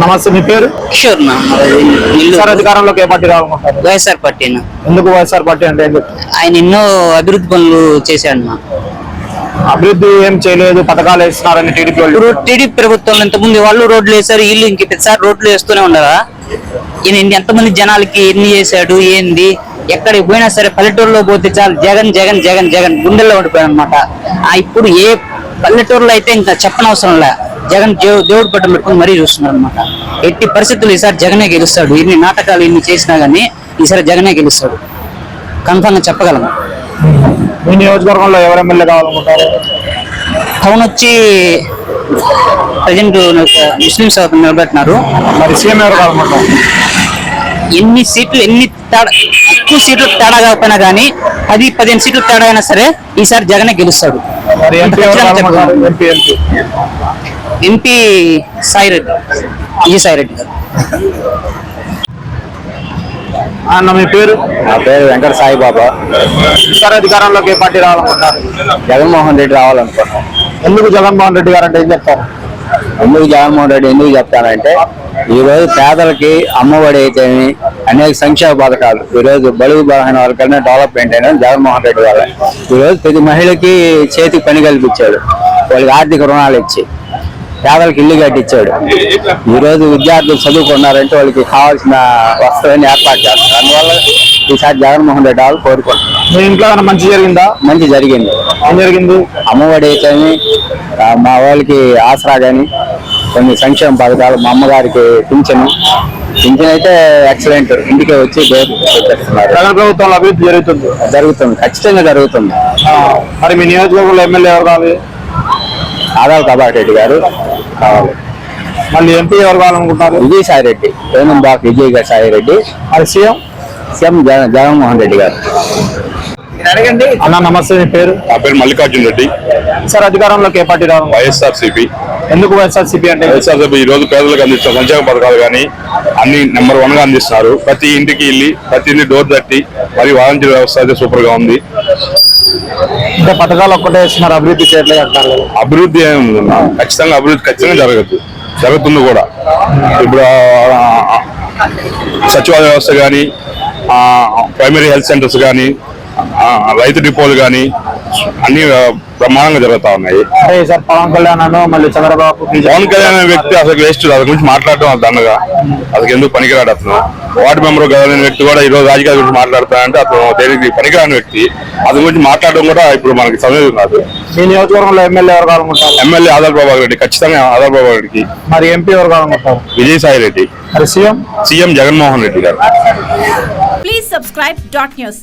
నమస్తే, మీ పేరు? కిషోర్ నా సార్, అధికారంలోకి ఏ పార్టీ రావాలనుకుంటారు? వైఎస్ఆర్ పార్టీ. ఎందుకు వైఎస్ఆర్ పార్టీ అంటే ఏం చెప్తారు? ఆయన ఎన్నో అభివృద్ధి పనులు చేశాడు నా. అభివృద్ధి ఏం చేయలేదు, పథకాలు వేస్తున్నారని టీడీపీ వాళ్ళు. ఇప్పుడు టీడీపీ ప్రభుత్వం ఇంతకుముందు వాళ్ళు రోడ్లు వేశారు, వీళ్ళు ఇంక ప్రతిసారి రోడ్లు వేస్తూనే ఉండరా? ఈయన ఎంతమంది జనాలకి ఎన్ని చేశాడు ఏంది? ఎక్కడికి పోయినా సరే పల్లెటూరులో పోతే చాలు జగన్ జగన్ జగన్ జగన్ గుండెల్లో ఉండిపోయాడు అనమాట. ఇప్పుడు ఏ పల్లెటూరులో అయితే ఇంకా చెప్పనవసరం లే, జగన్ దేవుడు పట్టం పెట్టుకుని మరీ చూస్తున్నారు అనమాట. ఎట్టి పరిస్థితులు ఈసారి జగనే గెలుస్తాడు. ఇన్ని నాటకాలు ఇన్ని చేసినా గానీ ఈసారి జగనే గెలుస్తాడు, కన్ఫర్మ్ గా చెప్పగలను. మీ నియోజకవర్గంలో ఎవరు ఎమ్మెల్యే కావాలనుకుంటారు? టౌన్ వచ్చి ప్రజెంట్ ముస్లింస్ నిలబెట్టినారు. మరి సీఎం ఎవరు కావాలనుకుంటారు? ఎన్ని సీట్లు ఎక్కువ సీట్లు తేడా కాకపోయినా కానీ 10-15 సీట్లు తేడా అయినా సరే ఈసారి జగనే గెలుస్తాడు. మరి ఎంపీ సాయిరెడ్డి, విజయసాయిరెడ్డి గారు. అన్న, మీ పేరు? నా పేరు వెంకట సాయిబాబా. సార్, అధికారంలోకి ఏ పార్టీ రావాలనుకుంటారు? జగన్మోహన్ రెడ్డి రావాలనుకుంటున్నాను. ఎందుకు జగన్మోహన్ రెడ్డి గారు అంటే ఏం చెప్తారు? ఎందుకు జగన్మోహన్ రెడ్డి ఎందుకు చెప్తానంటే, ఈ రోజు పేదలకి అమ్మఒడి అయితేనే అనేక సంక్షేమ పథకాలు, ఈ రోజు బడుగు బలహీన వాళ్ళకన్నా డెవలప్మెంట్ అయినా జగన్మోహన్ రెడ్డి వల్ల. ఈ రోజు ప్రతి మహిళకి చేతికి పని కల్పించాడు, వాళ్ళకి ఆర్థిక రుణాలు ఇచ్చి పేదలకు ఇల్లు కట్టించాడు. ఈ రోజు విద్యార్థులు చదువుకున్నారంటే వాళ్ళకి కావాల్సిన వస్తువులన్నీ ఏర్పాటు చేస్తారు. అందువల్ల ఈసారి జగన్మోహన్ రెడ్డి వాళ్ళు కోరుకుంటున్నారు. మీ ఇంట్లో మంచి జరిగిందా? మంచి జరిగింది. ఏం జరిగింది? అమ్మఒడి అయితేనే, మా వాళ్ళకి ఆసరా కానీ కొన్ని సంక్షేమ పథకాలు, మా అమ్మగారికి పింఛను అయితే ఎక్సలెంట్, ఇంటికే వచ్చి పెట్టేస్తున్నారు. జగన్ ప్రభుత్వంలో అభివృద్ధి జరుగుతుంది, ఖచ్చితంగా జరుగుతుంది. మరి మీ నియోజకవర్గంలో ఎమ్మెల్యే ఎవరు కావాలి? ఆదాల ప్రభాకర్ రెడ్డి గారు కావాలి. మళ్ళీ ఎంపీ ఎవరు కావాలనుకుంటారు? విజయసాయిరెడ్డి, విజయసాయిరెడ్డి. మరి సీఎం? సీఎం జగన్మోహన్ రెడ్డి గారు. అడగండి. అన్న, నమస్తే, మీ పేరు? నా పేరు మల్లికార్జున రెడ్డి. సార్, అధికారంలోకి ఏ పార్టీ రావాలి? వైఎస్ఆర్సీపీ. ఎందుకు వైఎస్ఆర్సీపీ అంటే? వైఎస్ఆర్సీపీ ఈ రోజు పేదలకు అందిస్తున్న సంక్షేమ పథకాలు కానీ అన్ని నెంబర్ 1 గా అందిస్తున్నారు. ప్రతి ఇంటికి వెళ్ళి ప్రతి ఇంటి డోర్ తట్టి మరి వాలంటీర్ వ్యవస్థ అయితే సూపర్ గా ఉంది. ఇంకా పథకాలు ఒక్కటే ఇస్తున్నారు, అభివృద్ధి చేయట్లేదు అంటారు. అభివృద్ధి ఖచ్చితంగా జరుగుతుంది కూడా. ఇప్పుడు సచివాలయ వ్యవస్థ కానీ, ప్రైమరీ హెల్త్ సెంటర్స్ కానీ, రైతు డిపోలు కానీ అన్ని బ్రహ్మాండంగా జరుగుతా ఉన్నాయి. సార్, పవన్ కళ్యాణ్ మళ్ళీ చంద్రబాబు. పవన్ కళ్యాణ్ అనే వ్యక్తి అసలు వేస్ట్, దాని గురించి మాట్లాడటం దండగా, అసలు ఎందుకు పనికిరాడు. అతను వార్డు మెంబర్ గెలవలేని వ్యక్తి కూడా ఈ రోజు రాజకీయాల గురించి మాట్లాడతానంటే అతను దేనికి పనికిరాని వ్యక్తి. అతని గురించి మాట్లాడడం కూడా ఇప్పుడు మనకి సమయం కాదు. మీ నియోజకవర్గంలో ఎమ్మెల్యే ఎవరు కావాలనుకుంటారు? ఎమ్మెల్యే ఆదాల ప్రభాకర్ రెడ్డి, ఖచ్చితంగా ఆదాల ప్రభాకర్ రెడ్డికి. మరి ఎంపీ ఎవరు కావాలనుకుంటారు? విజయసాయిరెడ్డి. మరి సీఎం? సీఎం జగన్మోహన్ రెడ్డి గారు. Please subscribe .news.